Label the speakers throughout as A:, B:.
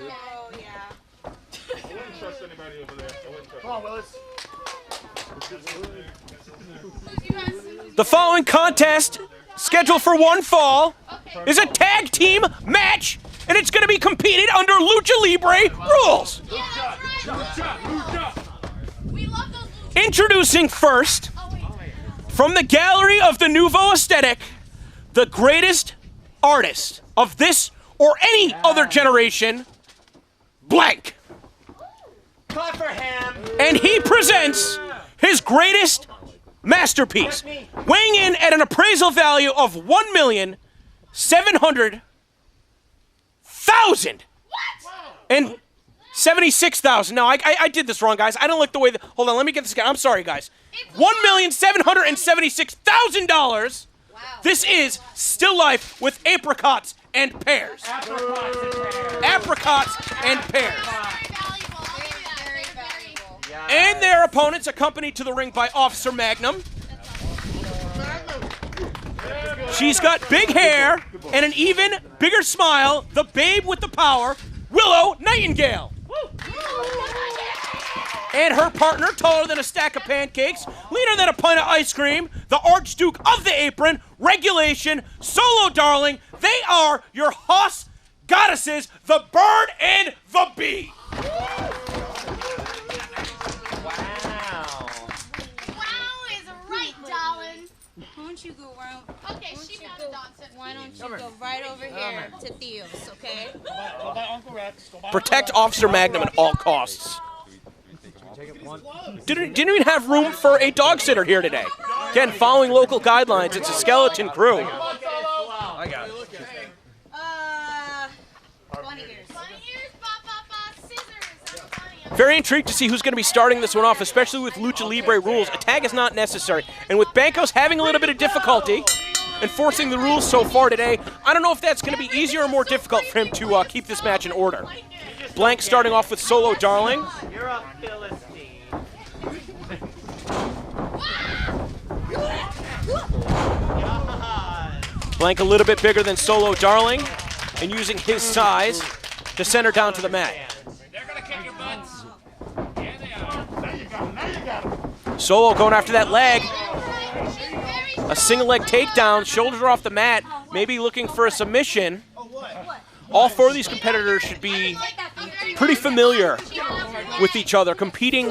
A: Oh, yeah.
B: I wouldn't trust anybody over there.
C: Come on, Willis.
D: The following contest, scheduled for one fall, is a tag team match, and it's going to be competed under Lucha Libre rules. Introducing first, from the gallery of the Nouveau Aesthetic, the greatest artist of this or any other generation, Blank.
C: Clap for him.
D: And he presents his greatest masterpiece, weighing in at an appraisal value of $1,700,000 and 76,000. No, I did this wrong, guys. I don't like the way that. Hold on, let me get this again. I'm sorry, guys. $1,776,000.
A: Wow.
D: This is Still Life with apricots and pears. Apricots and pears.
A: Very valuable.
D: And their opponents, accompanied to the ring by Officer Magnum. She's got big hair and an even bigger smile. The babe with the power, Willow Nightingale. And her partner, taller than a stack of pancakes, leaner than a pint of ice cream, the Archduke of the Apron, Regulation, Solo Darling. They are your Hoss goddesses, the bird and the bee.
A: Wow is right, darling.
E: Why don't you go around?
A: Okay, she found a dog.
E: Why don't you go right over here to Theo's, okay?
D: Protect Officer Magnum at all costs. Didn't even have room for a dog sitter here today. Again, following local guidelines, it's a skeleton crew.
C: I got it.
E: Bunny ears.
A: Bunny ears, scissors.
D: Very intrigued to see who's going to be starting this one off, especially with Lucha Libre rules. A tag is not necessary. And with Bancos having a little bit of difficulty enforcing the rules so far today, I don't know if that's going to be easier or more difficult for him to keep this match in order. Blank starting off with Solo Darling.
C: You're a Philistine.
D: Blank a little bit bigger than Solo Darling, and using his size to send her down to the mat.
B: They're going to kick your butts. Yeah, they are. Now you got him. Now you got him.
D: Solo going after that leg. A single leg takedown, shoulders are off the mat, maybe looking for a submission. All four of these competitors should be pretty familiar with each other, competing.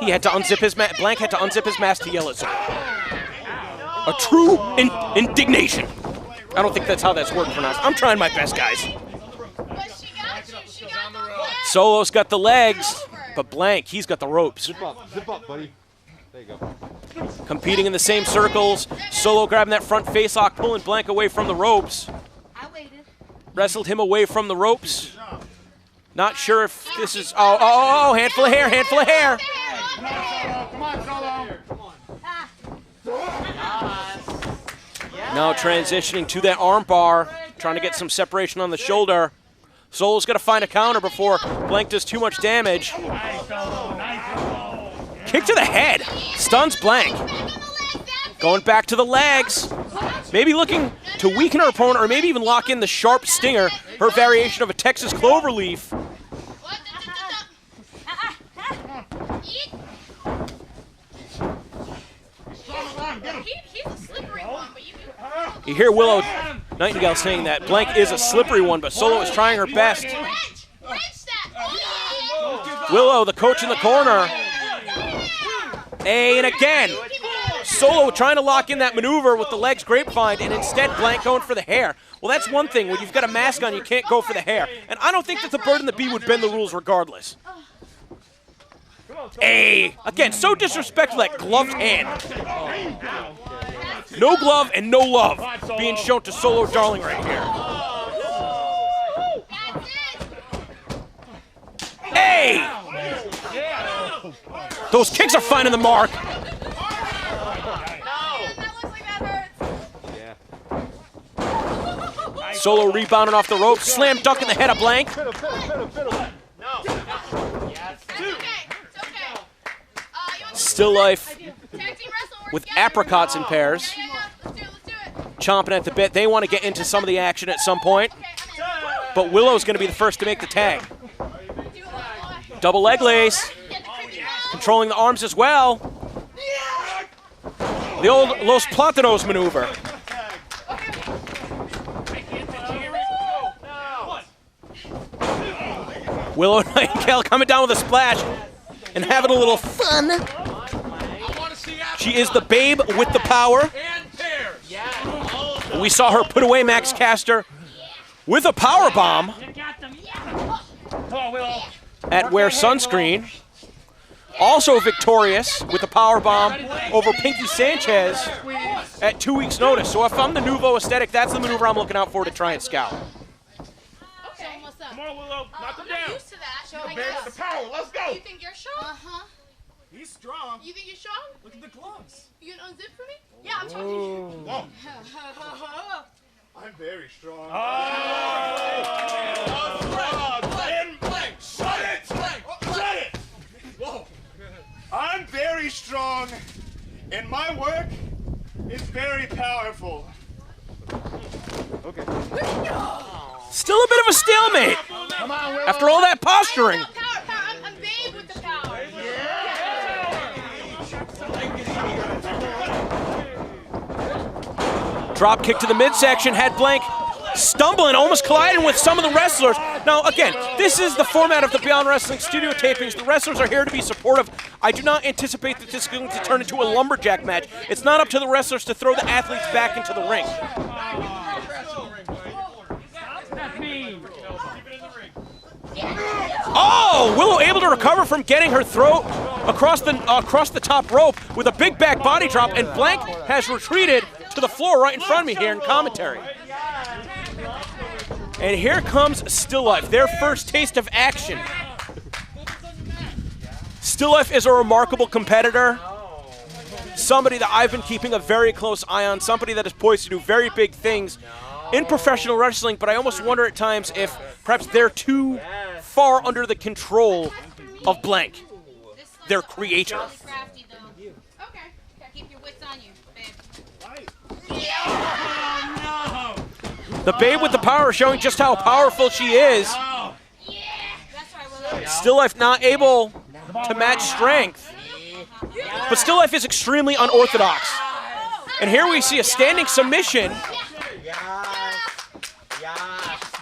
D: He had to unzip his mask. Blank had to unzip his mask to yell at someone. A true indignation. I don't think that's how that's working for now. I'm trying my best, guys. Solo's got the legs, but Blank, he's got the ropes.
F: Zip up, buddy. There you go.
D: Competing in the same circles. Solo grabbing that front facelock, pulling Blank away from the ropes.
E: I waited.
D: Wrestled him away from the ropes. Not sure if this is. Oh, handful of hair, handful of hair.
B: Come on, Solo.
D: Now transitioning to that arm bar, trying to get some separation on the shoulder. Solo's got to find a counter before Blank does too much damage. Kick to the head. Stuns Blank. Going back to the legs. Maybe looking to weaken her opponent or maybe even lock in the sharp stinger, her variation of a Texas cloverleaf.
A: He's a slippery one, but you can...
D: You hear Willow Nightingale saying that Blank is a slippery one, but Solo is trying her best.
A: Wrench that! Oh,
D: Willow, the coach in the corner. And again, Solo trying to lock in that maneuver with the legs grapevine, and instead Blank going for the hair. Well, that's one thing. When you've got a mask on, you can't go for the hair. And I don't think that the bird and the bee would bend the rules regardless. Hey, again, so disrespectful, that gloved hand. No glove and no love being shown to Solo Darling right here. Hey! Those kicks are finding the mark. Solo rebounding off the rope, slam dunk in the head of Blank. Still Life with apricots in pairs. chomping at the bit. They want to get into some of the action at some point. But Willow's going to be the first to make the tag. Double leg lace. Controlling the arms as well. The old Los Platanos maneuver. Willow Nightingale coming down with a splash and having a little fun. She is the babe with the power. We saw her put away Max Caster with a power bomb at Wear Sunscreen. Also victorious with a power bomb over Pinky Sanchez at 2 weeks' notice. So if I'm the Nouveau Aesthetic, that's the maneuver I'm looking out for to try and scout.
B: Come on, Willow. Knock him down.
A: Used to that.
C: Show the power. Let's go.
A: You think you're strong?
B: He's strong.
A: You think you're strong?
B: Look at the gloves.
A: You gonna unzip for me? Yeah, I'm talking to you.
C: No. I'm very strong. Shut it! Whoa. I'm very strong, and my work is very powerful.
F: Okay.
D: Still a bit of a stalemate after all that posturing.
A: Power. I'm babe with the power.
D: Drop kick to the midsection, had Blank stumbling, almost colliding with some of the wrestlers. Now, again, this is the format of the Beyond Wrestling studio tapings. The wrestlers are here to be supportive. I do not anticipate that this is going to turn into a lumberjack match. It's not up to the wrestlers to throw the athletes back into the ring. Oh, Willow able to recover from getting her throat across the top rope with a big back body drop, and Blank has retreated to the floor right in front of me here in commentary. And here comes Still Life, their first taste of action. Still Life is a remarkable competitor, somebody that I've been keeping a very close eye on, somebody that is poised to do very big things in professional wrestling, but I almost wonder at times if perhaps they're too far under the control of Blank, their creator.
A: Crafty though. Okay. Keep your wits on you, babe.
D: The babe with the power showing just how powerful she is.
A: That's right, Willow.
D: Still Life not able to match strength, but Still Life is extremely unorthodox. And here we see a standing submission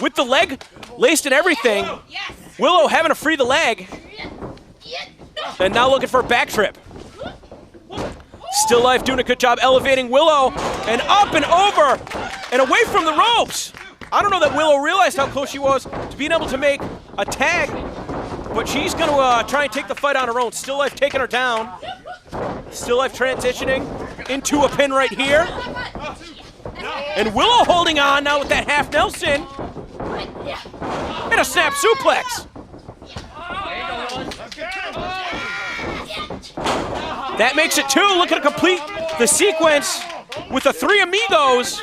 D: with the leg laced and everything. Willow having to free the leg. And now looking for a back trip. Still Life doing a good job elevating Willow and up and over and away from the ropes. I don't know that Willow realized how close she was to being able to make a tag, but she's going to try and take the fight on her own. Still Life taking her down. Still Life transitioning into a pin right here. And Willow holding on now with that half Nelson. And a snap suplex. That makes it 2. Looking to complete the sequence with the 3 amigos.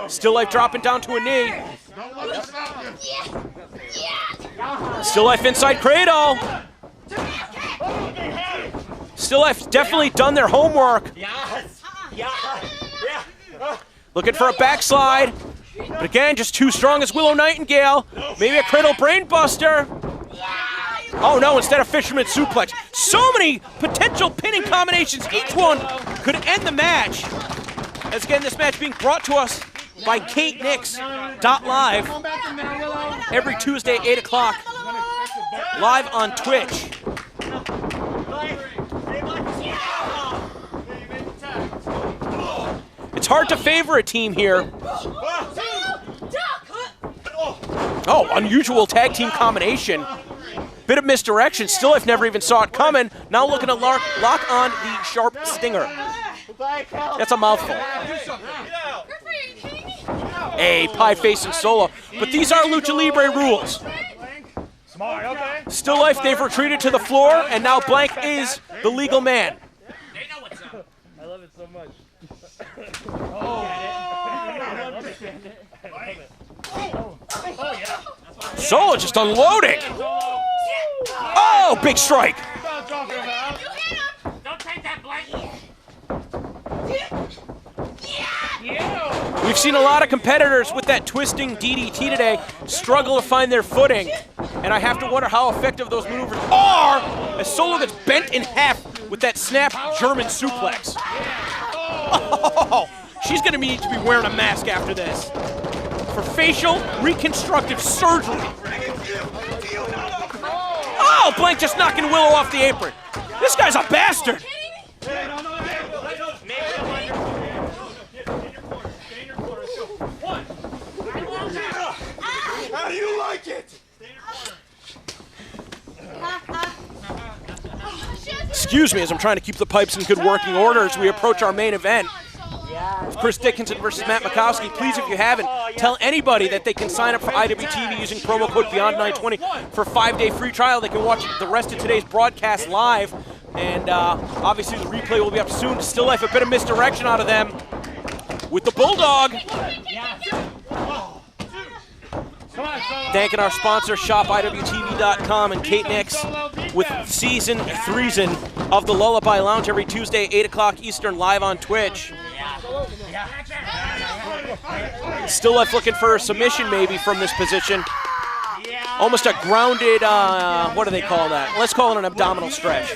D: Still Life dropping down to a knee. Still Life inside cradle. Still Life definitely done their homework. Looking for a backslide. But again, just too strong as Willow Nightingale. Maybe a cradle brain buster. Oh no, instead of fisherman suplex. So many potential pinning combinations. Each one could end the match. As again, this match being brought to us by KateNix.live every Tuesday at 8 o'clock. Live on Twitch. It's hard to favor a team here. Oh, unusual tag team combination. Bit of misdirection. Still Life never even saw it coming. Now looking to lock on the sharp stinger. That's a mouthful. A pie face and solo. But these are Lucha Libre rules. Still Life, they've retreated to the floor, and now Blank is the legal man.
C: I love it so much.
D: Solo just unloading. Oh, big strike.
B: Don't take that, Blank.
D: We've seen a lot of competitors with that twisting DDT today struggle to find their footing, and I have to wonder how effective those maneuvers are as Solo gets bent in half with that snap German suplex. Oh, she's going to need to be wearing a mask after this for facial reconstructive surgery. Oh, Blank just knocking Willow off the apron. This guy's a bastard.
C: How do you like it?
D: Excuse me as I'm trying to keep the pipes in good working order as we approach our main event. Chris Dickinson versus Matt Makowski. Please, if you haven't, tell anybody that they can sign up for IWTV using promo code Beyond920 for a 5-day free trial. They can watch the rest of today's broadcast live. And obviously the replay will be up soon. Still Life, a bit of misdirection out of them with the Bulldog. Thanking our sponsor, ShopIWTV.com, and Kate Nix with Season 3 of the Lullaby Lounge every Tuesday, 8 o'clock Eastern, live on Twitch. Still Life looking for a submission maybe from this position. Almost a grounded, what do they call that? Let's call it an abdominal stretch.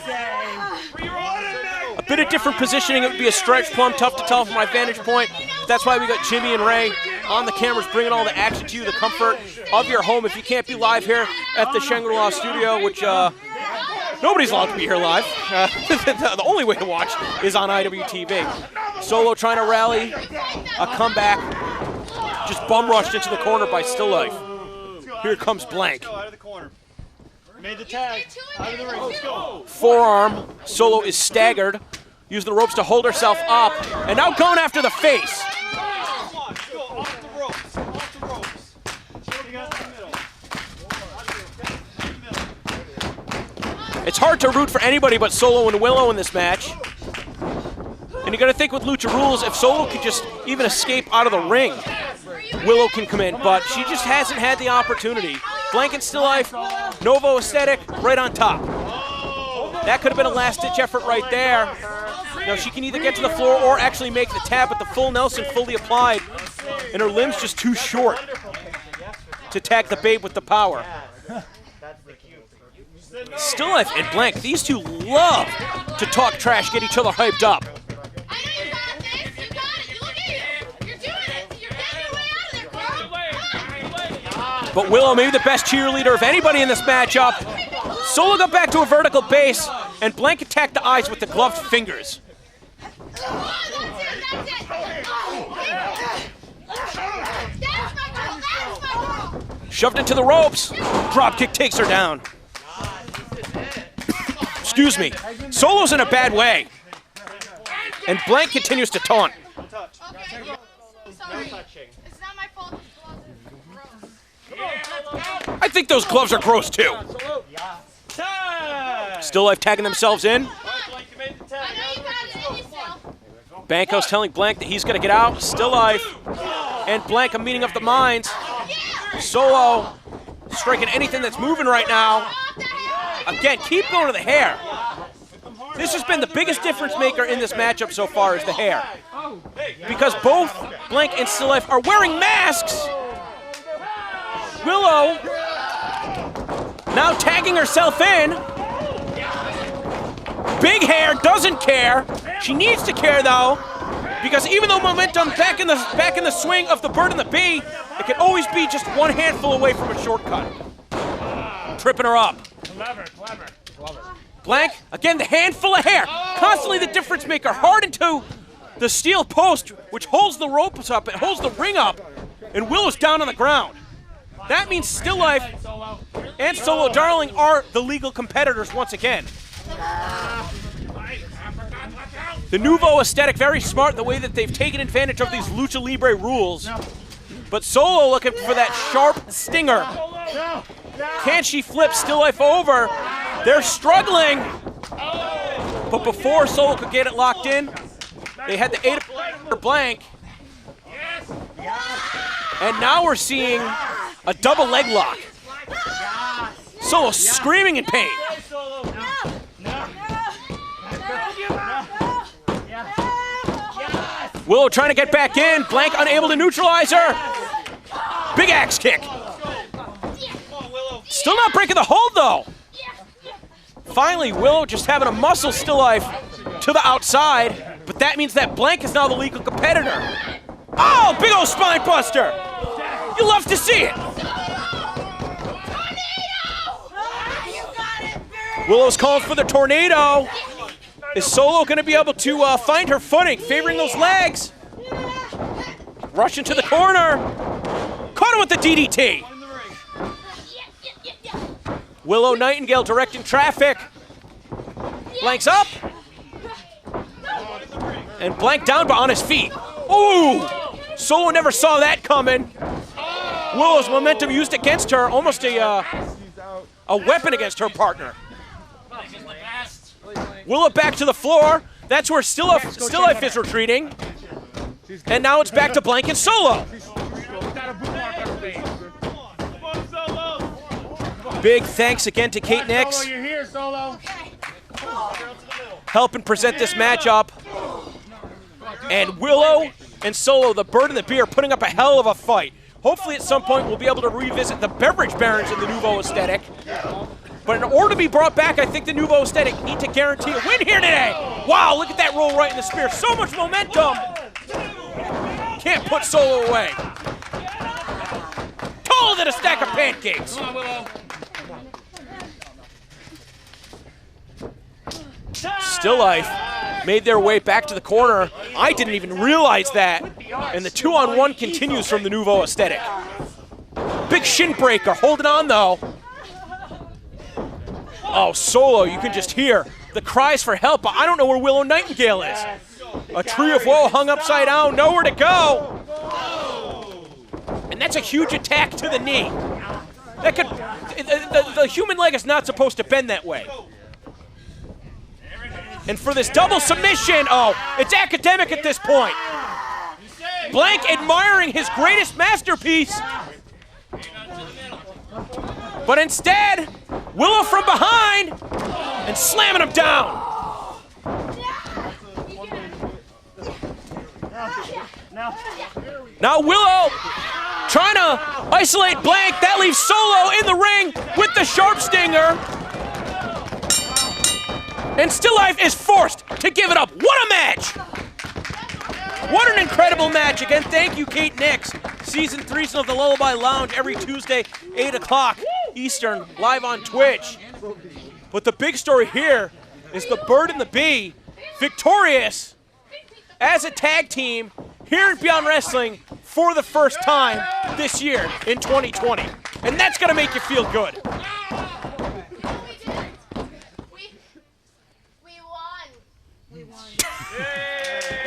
D: A bit of different positioning. It would be a stretch plum, tough to tell from my vantage point. That's why we got Jimmy and Ray on the cameras bringing all the action to you, the comfort of your home. If you can't be live here at the Shangri-La studio, which nobody's allowed to be here live. The only way to watch is on IWTV. Solo trying to rally a comeback. Just bum rushed into the corner by Still Life. Here comes Blank.
C: Out of the corner. Made the tag. Out of the ring. Let's go.
D: Forearm. Solo is staggered. Use the ropes to hold herself up. And now going after the face.
C: Off the ropes. Off the ropes. You got the middle.
D: It's hard to root for anybody but Solo and Willow in this match. And you got to think with Lucha Rules, if Solo could just even escape out of the ring, Willow can come in, but she just hasn't had the opportunity. Blank and Still Life, Novo Aesthetic, right on top. That could have been a last-ditch effort right there. Now she can either get to the floor or actually make the tap, but the full Nelson fully applied, and her limb's just too short to tag the Babe with the power. Still Life and Blank, these two love to talk trash, get each other hyped up. But Willow, maybe the best cheerleader of anybody in this matchup. Solo got back to a vertical base, and Blank attacked the eyes with the gloved fingers. Shoved into the ropes. Dropkick takes her down. Excuse me. Solo's in a bad way. And Blank continues to taunt. I think those gloves are gross too. Still Life tagging themselves in. Banco's telling Blank that he's going to get out. Still Life and Blank a meeting of the minds. Solo striking anything that's moving right now. Again, keep going to the hair. This has been the biggest difference maker in this matchup so far is the hair. Because both Blank and Still Life are wearing masks. Willow now tagging herself in. Big hair, doesn't care. She needs to care though, because even though momentum back in the swing of the bird and the bee, it can always be just one handful away from a shortcut. Tripping her up.
B: Clever.
D: Blank, again the handful of hair, constantly the difference maker, hard into the steel post, which holds the ropes up, it holds the ring up, and Willow's down on the ground. That means Still Life and Solo Darling are the legal competitors once again. The Nouveau Aesthetic, very smart the way that they've taken advantage of these Lucha Libre rules. But Solo looking for that sharp stinger. Can she flip Still Life over? They're struggling. But before Solo could get it locked in, they had the 8 for Blank. And now we're seeing a double leg lock. Solo screaming in pain. Willow trying to get back in. Blank unable to neutralize her. Big axe kick. Still not breaking the hold, though. Finally, Willow just having a muscle still life to the outside, but that means that Blank is now the legal competitor. Oh, big old spine buster. You love to see it. Willow's calling for the tornado. Is Solo going to be able to find her footing, favoring those legs? Rush into the corner. Caught him with the DDT. Willow Nightingale directing traffic. Blank's up. And Blank down but on his feet. Ooh! Solo never saw that coming. Willow's momentum used against her, almost a weapon against her partner. Willow back to the floor. That's where Still Life is retreating. And now it's back to Blank and Solo. Big thanks again to Kate Nix.
B: You're here, Solo.
D: Helping present this matchup. And Willow and Solo, the bird and the bee, are putting up a hell of a fight. Hopefully at some point we'll be able to revisit the beverage barons in the Nouveau Aesthetic. But in order to be brought back, I think the Nouveau Aesthetic need to guarantee a win here today. Wow, look at that roll right in the spear. So much momentum. Can't put Solo away. Taller than a stack of pancakes.
B: Come on, Willow.
D: Still Life made their way back to the corner. I didn't even realize that. And the 2-on-1 continues from the Nouveau Aesthetic. Big shin breaker, holding on though. Oh, Solo, you can just hear the cries for help, but I don't know where Willow Nightingale is. A tree of woe hung upside down, nowhere to go. And that's a huge attack to the knee. That could, the human leg is not supposed to bend that way. And for this double submission, oh, it's academic at this point. Blank admiring his greatest masterpiece. But instead, Willow from behind and slamming him down. Now Willow trying to isolate Blank. That leaves Solo in the ring with the sharp stinger. And Still Life is forced to give it up. What a match! What an incredible match. Again, thank you, Kate Nix. Season 3 of the Lullaby Lounge every Tuesday, 8 o'clock Eastern, live on Twitch. But the big story here is the Bird and the Bee victorious as a tag team here at Beyond Wrestling for the first time this year in 2020. And that's going to make you feel good.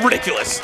D: Ridiculous.